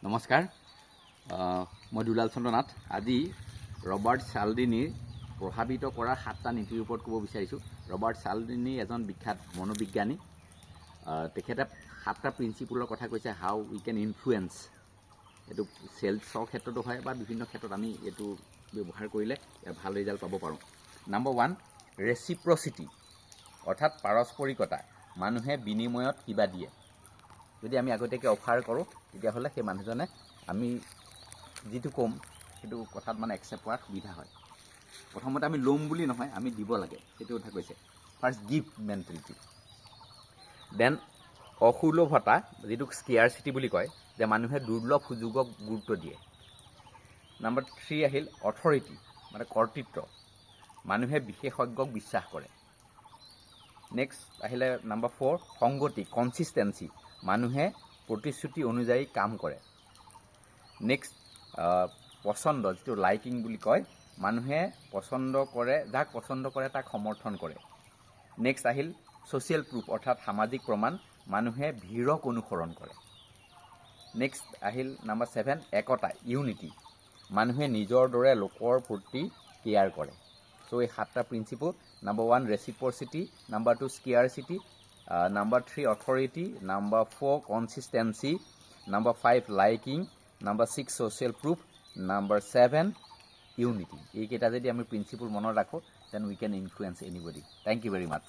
নমস্কাৰ মই দুলাল চন্দ্ৰ নাথ আজি ৰবাৰ্ট চালডিনিৰ প্ৰভাৱিত কৰা 7টা নীতিৰ ওপৰত ক'ব বিচাৰিছোঁ। ৰবাৰ্ট চালডিনি এজন বিখ্যাত মনোবিজ্ঞানী। তেখেতে 7টা প্ৰিন্সিপলৰ কথা কৈছে, হাউ উই কেন ইনফ্লুৱেঞ্চ। এইটো চেলছৰ ক্ষেত্ৰতো হয় বা বিভিন্ন ক্ষেত্ৰত আমি এইটো ব্যৱহাৰ কৰিলে ভাল ৰিজাল্ট পাব পাৰোঁ। নম্বৰ 1 ৰেচিপ্ৰচিটি, অৰ্থাৎ পাৰস্পৰিকতা। মানুহে বিনিময়ত কিবা দিয়ে। যদি আমি আগতীয়াকৈ অফাৰ কৰোঁ তেতিয়াহ'লে সেই মানুহজনে আমি যিটো ক'ম সেইটো কথাত একচেপ্ট কৰাত সুবিধা হয়। প্ৰথমতে আমি ল'ম বুলি নহয়, আমি দিব লাগে, সেইটো কথা কৈছে। First give mentality. দেন অসুলভতা, যিটোক স্কেয়াৰচিটি বুলি কয়, যে মানুহে দুৰ্লভ সুযোগক গুৰুত্ব দিয়ে। নম্বৰ 3 আহিল অথৰিটি, কৰ্তৃত্ব। মানুহে বিশেষজ্ঞক বিশ্বাস কৰে। নেক্সট আহিলে নম্বৰ 4 সংগতি, কনচিষ্টেঞ্চি। মানুহে প্ৰতিশ্ৰুতি অনুযায়ী কাম কৰে। নেক্সট পচন্দ, যিটো লাইকিং বুলি কয়, মানুহে পচন্দ কৰে, যাক পচন্দ কৰে তাক সমৰ্থন কৰে। নেক্সট আহিল ছ'চিয়েল প্ৰুফ, অৰ্থাৎ সামাজিক প্ৰমাণ। মানুহে ভিৰক অনুসৰণ কৰে। নেক্সট আহিল নম্বৰ 7 একতা, ইউনিটি। মানুহে নিজৰ দৰে লোকৰ প্ৰতি কেয়াৰ কৰে। চ' এই 7টা principle. Number 1 reciprocity, number 2 scarcity, number 3 authority, number 4 consistency, number 5 liking, number 6 social proof, number 7 unity. এইকেইটা যদি আমি প্ৰিন্সিপল মনত ৰাখোঁ, then we can influence anybody. Thank you very much.